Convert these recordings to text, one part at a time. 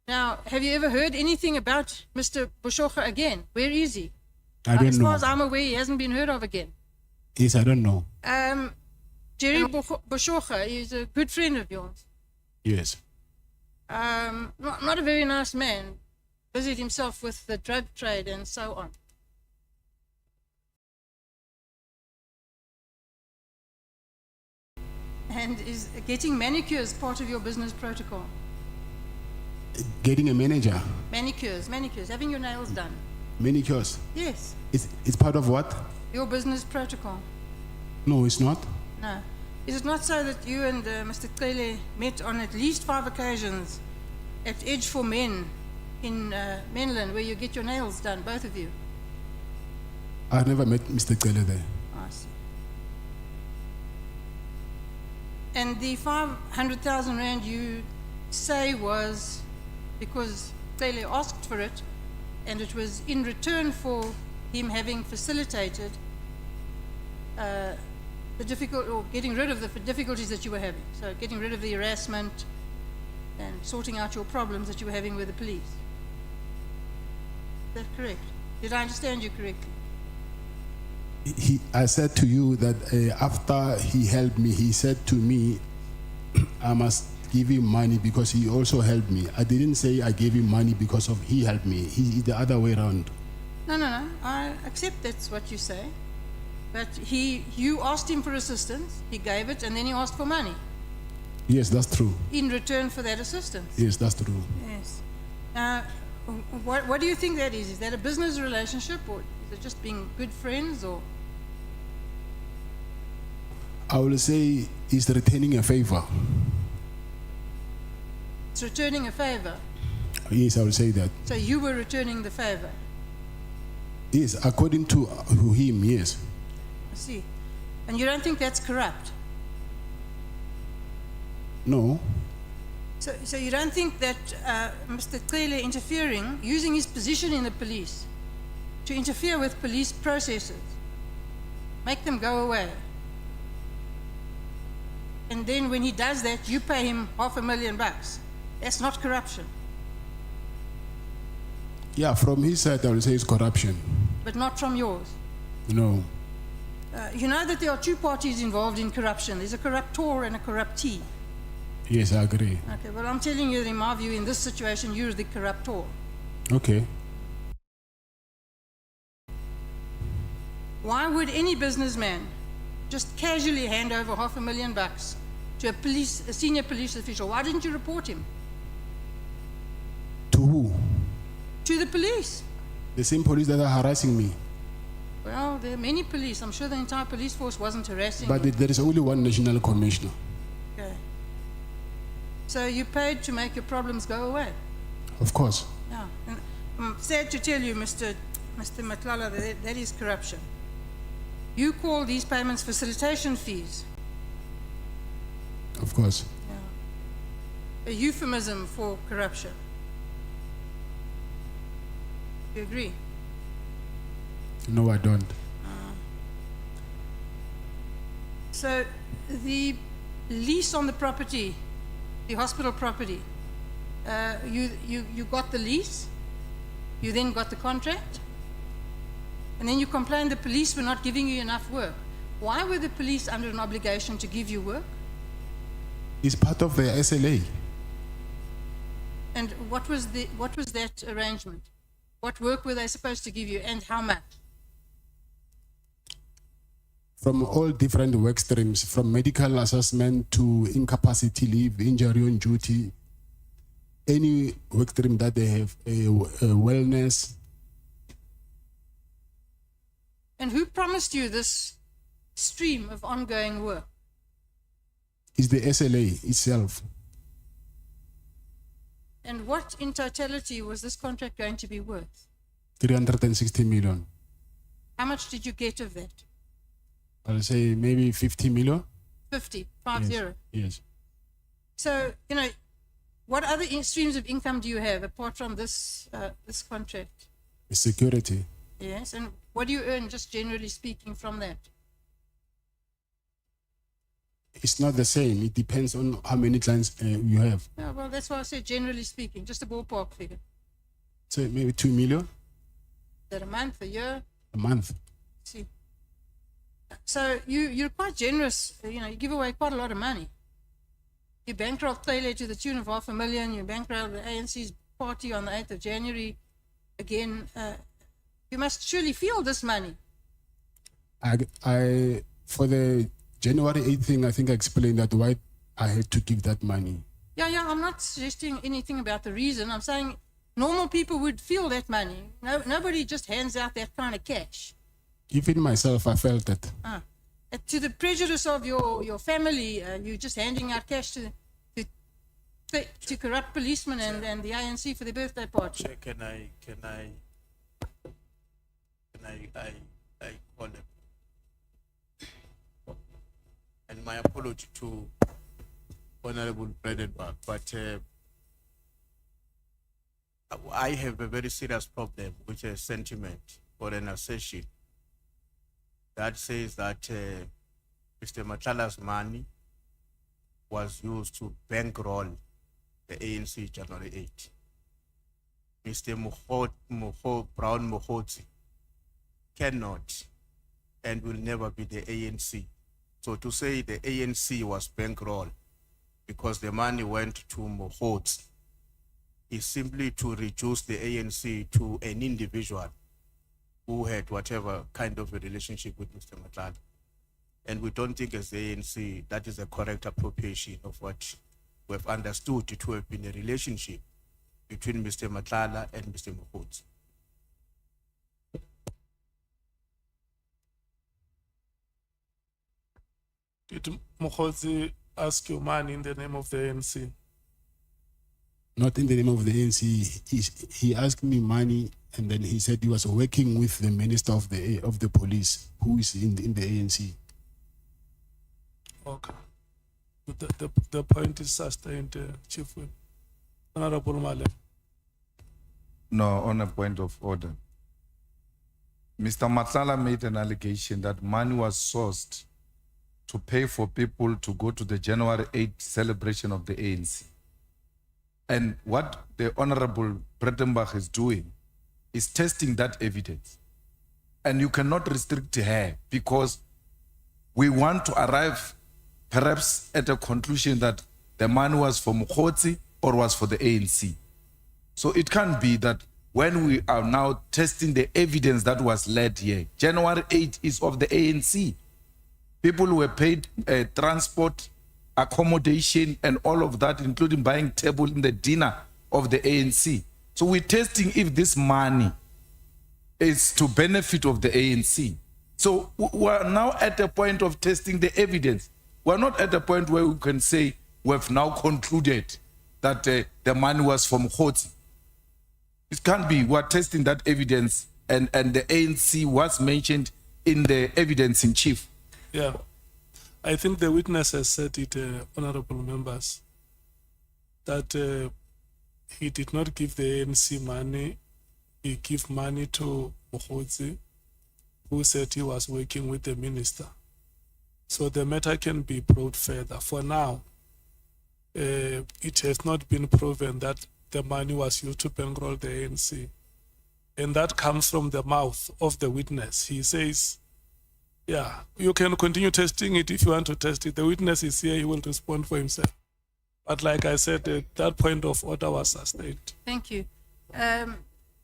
Now, have you ever heard anything about Mr. Boshoga again? Where is he? I don't As know. far as I'm aware, he hasn't been heard of again. Yes, I don't know. Jerry Boshoga is a good friend of yours. Yes. Not a very nice man. Busied himself with the drug trade and so on. And is getting manicures part of your business protocol? Getting a manager. Manicures, having your nails done. Manicures. Yes, It's part of what? your business protocol. No, it's not. No. Is it not so that you and Mr. Cele met on at least 5 occasions at Edge for Men in Menland, where you get your nails done, both of you? I've never met Mr. Cele there. I see. And the 500,000 rand you say was because Cele asked for it, and it was in return for him having facilitated getting rid of the difficulties that you were having. So getting rid of the harassment and sorting out your problems that you were having with the police. Is that correct? Did I understand you correctly? I said to you that after he helped me, he said to me, I must give him money because he also helped me. I didn't say I gave him money because of he helped me. He the other way around. No. I accept that's what you say. But you asked him for assistance, he gave it, and then he asked for money. Yes, that's true. In return for that assistance. Yes, that's true. Yes. What do you think that is? Is that a business relationship, or is it just being good friends, or? I will say he's returning a favor. It's returning a favor. Yes, I will say that. So you were returning the favor. Yes, according to him, yes. I see. And you don't think that's corrupt? No. So you don't think that Mr. Cele interfering, using his position in the police to interfere with police processes, make them go away, and then when he does that, you pay him $500,000. That's not corruption. Yeah, from his side, I will say it's corruption. But not from yours. No. You know that there are two parties involved in corruption. There's a corruptor and a corruptee. Yes, I agree. Okay, well, I'm telling you that in my view, in this situation, you're the corruptor. Okay. Why would any businessman just casually hand over $500,000 to a senior police official? Why didn't you report him? To who? To the police. The same police that are harassing me. Well, there are many police. I'm sure the entire police force wasn't harassing But you. there is only one national commissioner. Okay. So you paid to make your problems go away? Of course. Yeah. And I'm sad to tell you, Mr. Matlala, that is corruption. You call these payments facilitation fees. Of course. Yeah. A euphemism for corruption. You agree? No, I don't. So the lease on the property, the hospital property, you got the lease, you then got the contract, and then you complained the police were not giving you enough work. Why were the police under an obligation to give you work? It's part of the SLA. And what was that arrangement? What work were they supposed to give you, and how much? From all different work streams, from medical assessment to incapacity leave, injury on duty, any work stream that they have, wellness. And who promised you this stream of ongoing work? It's the SLA itself. And what in totality was this contract going to be worth? 360 million. How much did you get of that? I'll say maybe 50 million. 50. Yes. So, you know, what other streams of income do you have apart from this contract? Security. Yes, and what do you earn, just generally speaking, from that? It's not the same. It depends on how many clients you have. Yeah, well, that's why I said generally speaking, just a ballpark figure. So maybe 2 million Is that a month, a year? a month. See. So you're quite generous. You give away quite a lot of money. You bankrolled Cele to the tune of $500,000. You bankrolled the ANC's party on the 8th of January. Again, you must surely feel this money. I for the January 8th thing, I think I explained that why I had to give that money. Yeah, I'm not suggesting anything about the reason. I'm saying normal people would feel that money. Nobody just hands out that kind of cash. Even myself, I felt that. To the prejudice of your family, you're just handing out cash to corrupt policemen and the ANC for their birthday party. Can I call him? And my apology to Honorable Breytenbach, but I have a very serious problem with a sentiment or an assertion that says that Mr. Matlala's money was used to bankroll the ANC January 8. Mr. Brown Mohotsi cannot and will never be the ANC. So to say the ANC was bankrolled because the money went to Mohotsi is simply to reduce the ANC to an individual who had whatever kind of a relationship with Mr. Matlala. And we don't think as the ANC that is a correct appropriation of what we have understood to have been a relationship between Mr. Matlala and Mr. Mohotsi. Did Mohotsi ask you money in the name of the ANC? Not in the name of the ANC. He asked me money, and then he said he was working with the minister of the police, who is in the ANC. Okay. The point is sustained, Chief Whip. Honorable Male. No, on a point of order. Mr. Matlala made an allegation that money was sourced to pay for people to go to the January 8th celebration of the ANC. And what the Honorable Breytenbach is doing is testing that evidence. And you cannot restrict her because we want to arrive perhaps at a conclusion that the money was for Mohotsi or was for the ANC. So it can't be that when we are now testing the evidence that was led here, January 8th is of the ANC. People were paid transport, accommodation, and all of that, including buying table in the dinner of the ANC. So we're testing if this money is to benefit of the ANC. So we're now at a point of testing the evidence. We're not at a point where we can say we've now concluded that the money was from Mohotsi. It can't be. We're testing that evidence, and the ANC was mentioned in the evidence in chief. Yeah. I think the witness has said it, honorable members, that he did not give the ANC money. He gave money to Mohotsi, who said he was working with the minister. So the matter can be brought further. For now, it has not been proven that the money was used to bankroll the ANC. And that comes from the mouth of the witness. He says, yeah, you can continue testing it if you want to test it. The witness is here, he will respond for himself. But like I said, that point of order was sustained. Thank you.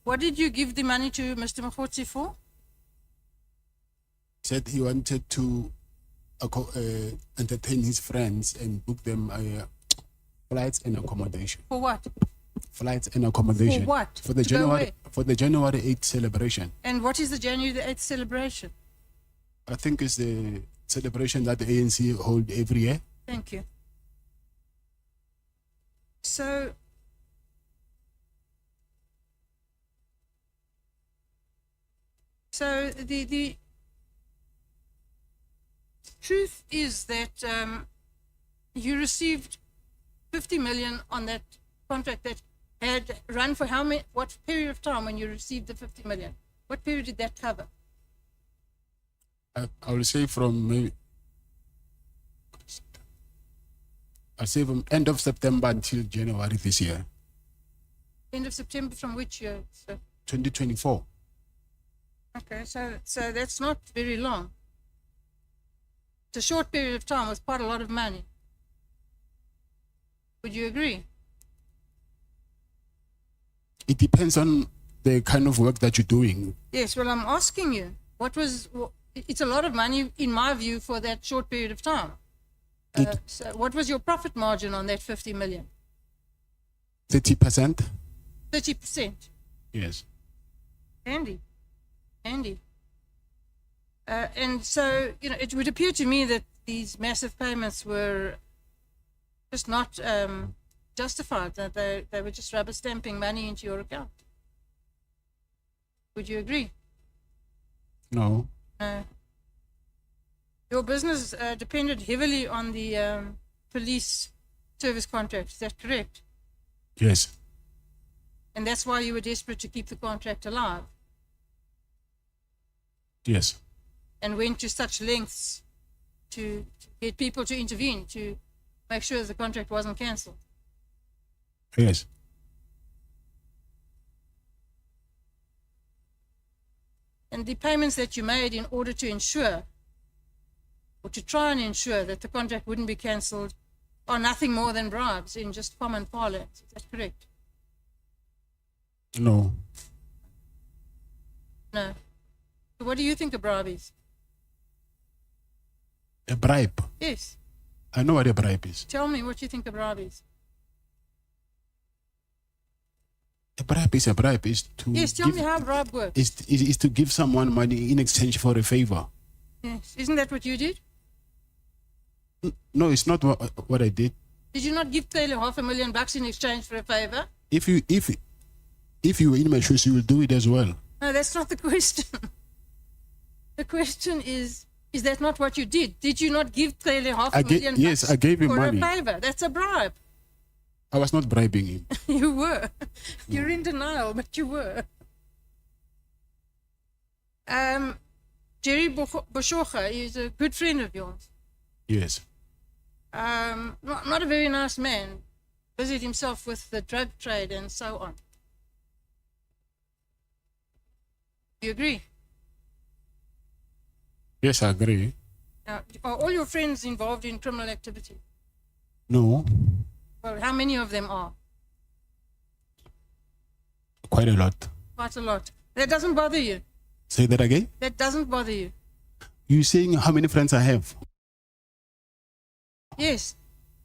What did you give the money to Mr. Mohotsi for? He said he wanted to entertain his friends and book them flights and accommodation. For what? Flights and accommodation. For what? For the To go where? January 8th celebration. And what is the January the 8th celebration? I think it's the celebration that the ANC hold every year. Thank you. So, the truth is that you received 50 million on that contract that had run for what period of time when you received the 50 million? What period did that cover? I will say from maybe I say from end of September until January this year, End of September from which year? So, 2024. okay, so that's not very long. It's a short period of time with quite a lot of money. Would you agree? It depends on the kind of work that you're doing. Yes, well, I'm asking you, it's a lot of money, in my view, for that short period of time. So what was your profit margin on that 50 million? 30%? 30%. Yes. Handy. And so, it would appear to me that these massive payments were just not justified, that they were just rubber stamping money into your account. Would you agree? No. Your business depended heavily on the police service contract, is that correct? Yes. And that's why you were desperate to keep the contract alive Yes. and went to such lengths to get people to intervene to make sure the contract wasn't cancelled. Yes. And the payments that you made in order to ensure, or to try and ensure that the contract wouldn't be cancelled, are nothing more than bribes in just common parlance. Is that correct? No. No. So what do you think a bribe is? A bribe. Yes. I know what a bribe is. Tell me what you think a bribe is. A bribe is a bribe. Is to Yes, tell me how a bribe works. is to give someone money in exchange for a favor. Yes. Isn't that what you did? No, it's not what I did. Did you not give Cele $500,000 in exchange for a favor? If you were in my shoes, you will do it as well. No, that's not the question. The question is that not what you did? Did you not give Cele $500,000 yes, I gave him for money. a favor? That's a bribe. I was not bribing him. You were. You're in denial, but you were. Jerry Boshoga is a good friend of yours. Yes. Not a very nice man. Busied himself with the drug trade and so on. You agree? Yes, I agree. Now, are all your friends involved in criminal activity? No. Well, how many of them are? Quite a lot. Quite a lot. That doesn't bother you? Say that again? That doesn't bother you? You saying how many friends I have? Yes.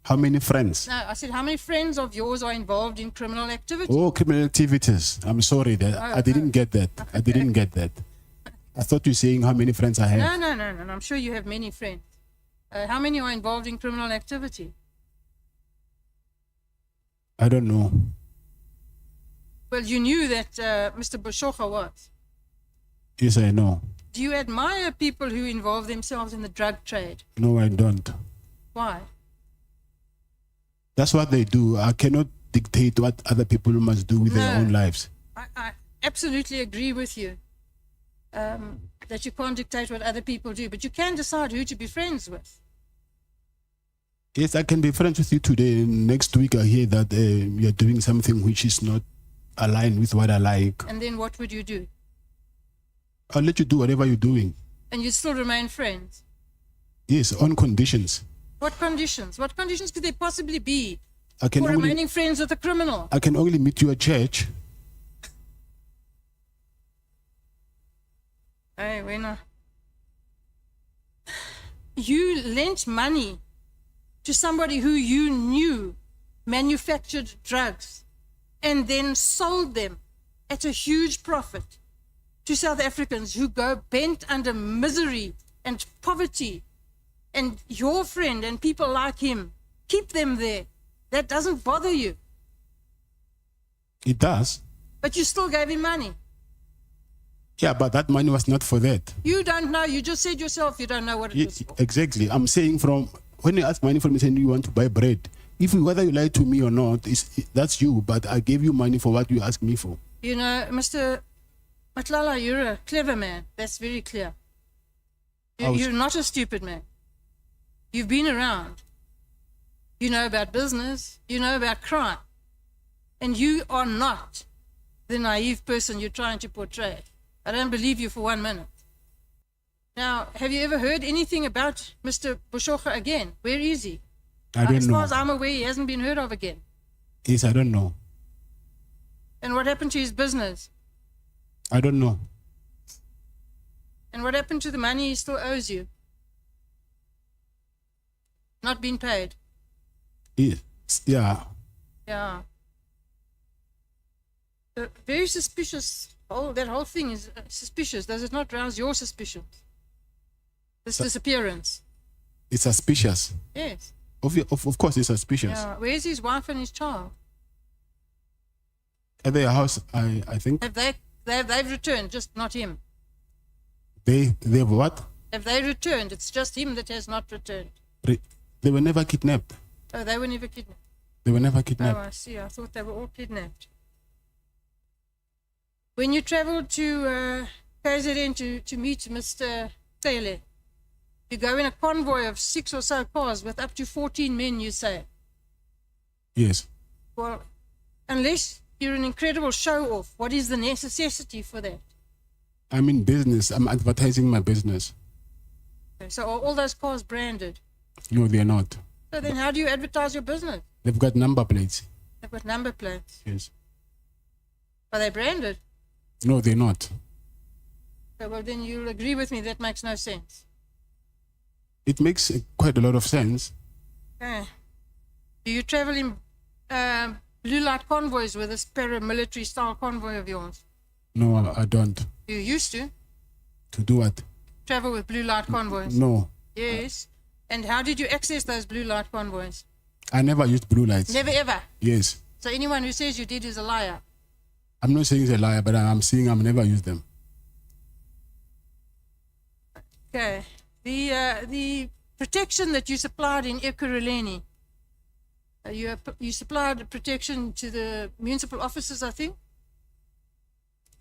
How many friends? No, I said how many friends of yours are involved in criminal activity? Oh, criminal activities. I'm sorry that I didn't get that. I didn't get that. I thought you were saying how many friends I have. No. I'm sure you have many friends. How many are involved in criminal activity? I don't know. Well, you knew that Mr. Boshoga was. Yes, I know. Do you admire people who involve themselves in the drug trade? No, I don't. Why? That's what they do. I cannot dictate what other people must do with their No. own lives. I absolutely agree with you that you can't dictate what other people do, but you can decide who to be friends with. Yes, I can be friends with you today. Next week, I hear that you're doing something which is not aligned with what I like. And then what would you do? I'll let you do whatever you're doing. And you still remain friends? Yes, on conditions. What conditions? What conditions could there possibly be I can for only remaining friends with a criminal? I can only meet you at church. Hey, Wena. You lent money to somebody who you knew manufactured drugs and then sold them at a huge profit to South Africans who go bent under misery and poverty. And your friend and people like him, keep them there. That doesn't bother you. It does. But you still gave him money. Yeah, but that money was not for that. You don't know. You just said yourself you don't know what it was for. Exactly. I'm saying from when you ask money from me saying you want to buy bread, whether you lie to me or not, that's you. But I gave you money for what you asked me for. You know, Mr. Matlala, you're a clever man. That's very clear. You're not a stupid man. You've been around. You know about business. You know about crime. And you are not the naive person you're trying to portray. I don't believe you for 1 minute. Now, have you ever heard anything about Mr. Boshoga again? Where is he? I don't As know. far as I'm aware, he hasn't been heard of again. Yes, I don't know. And what happened to his business? I don't know. And what happened to the money he still owes you? Not been paid. Yes. Yeah. Yeah. Very suspicious. That whole thing is suspicious. Does it not rouse your suspicions? This disappearance. It's suspicious. Yes. Of course, it's suspicious. Yeah. Where's his wife and his child? At their house, I think. They've returned, just not him. They've what? Have they returned? It's just him that has not returned. They were never kidnapped. Oh, they were never kidnapped. They were never Oh, kidnapped. I see. I thought they were all kidnapped. When you traveled to KZN to meet Mr. Cele, you go in a convoy of 6 or so cars with up to 14 men, you say. Yes. Well, unless you're an incredible show-off, what is the necessity for that? I'm in business. I'm advertising my business. Okay, so are all those cars branded? No, they're not. So then how do you advertise your business? They've got number plates. They've got number plates. Yes. Are they branded? No, they're not. So, well, then you'll agree with me that makes no sense. It makes quite a lot of sense. Okay. Do you travel in blue light convoys with this paramilitary style convoy of yours? No, I don't. You used to To do what? travel with blue light convoys? No. Yes. And how did you access those blue light convoys? I never used blue lights. Never ever. Yes. So anyone who says you did is a liar. I'm not saying he's a liar, but I'm saying I've never used them. Okay. The protection that you supplied in Ekurhuleni, you supplied protection to the municipal officers, I think.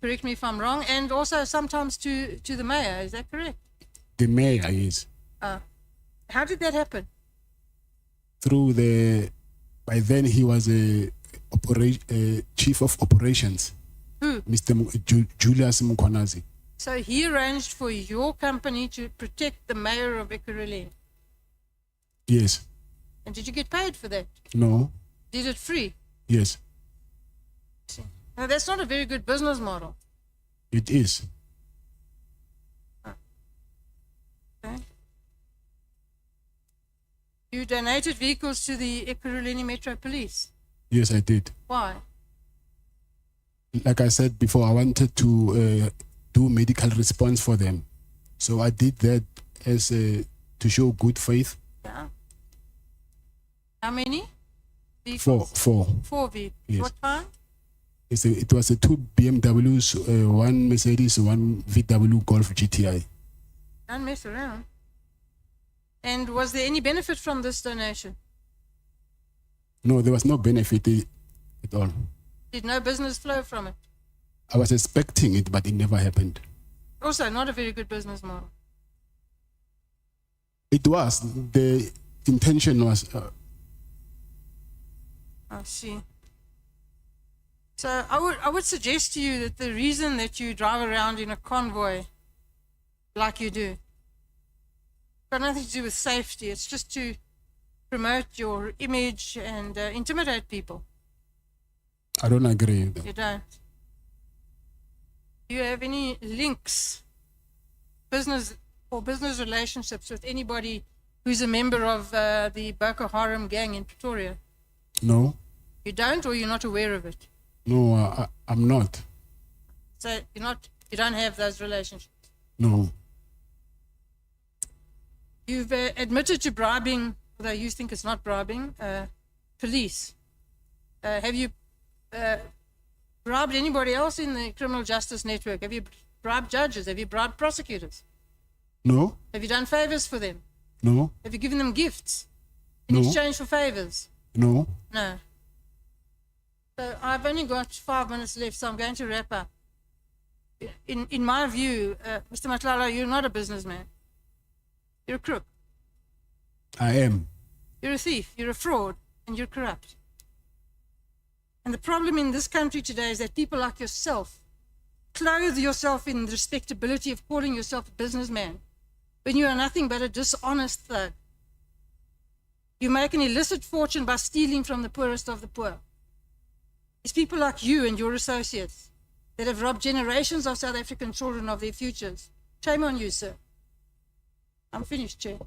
Correct me if I'm wrong, and also sometimes to the mayor. Is that correct? The mayor is How did that happen? through the. By then he was a chief of operations. Who? Mr. Julius Mkhwanazi. So he arranged for your company to protect the mayor of Ekurhuleni. Yes. And did you get paid for that? No. Did it free? Yes. See. Now that's not a very good business model. It is. Okay. You donated vehicles to the Ekurhuleni Metro Police. Yes, I did. Why? Like I said before, I wanted to do medical response for them. So I did that as to show good faith. Yeah. How many? Four. Four vehicles. Yes. What kind? It was a 2 BMWs, 1 Mercedes, 1 VW Golf GTI. Don't mess around. And was there any benefit from this donation? No, there was no benefit at all. Did no business flow from it? I was expecting it, but it never happened. Also, not a very good business model. It was. The intention was. I see. So I would suggest to you that the reason that you drive around in a convoy like you do got nothing to do with safety. It's just to promote your image and intimidate people. I don't agree with that. You don't. Do you have any links, business relationships with anybody who's a member of the Boko Haram gang in Pretoria? No. You don't, or you're not aware of it? No, I'm not. So you don't have those relationships. No. You've admitted to bribing, although you think it's not bribing, police. Have you bribed anybody else in the criminal justice network? Have you bribed judges? Have you bribed prosecutors? No. Have you done favors for them? No. Have you given them gifts in No. exchange for favors? No. No. So I've only got 5 minutes left, so I'm going to wrap up. In my view, Mr. Matlala, you're not a businessman. You're a crook. I am. You're a thief, you're a fraud, and you're corrupt. And the problem in this country today is that people like yourself clothe yourself in the respectability of calling yourself a businessman when you are nothing but a dishonest thug. You make an illicit fortune by stealing from the poorest of the poor. It's people like you and your associates that have robbed generations of South African children of their futures. Shame on you, sir. I'm finished, Chair.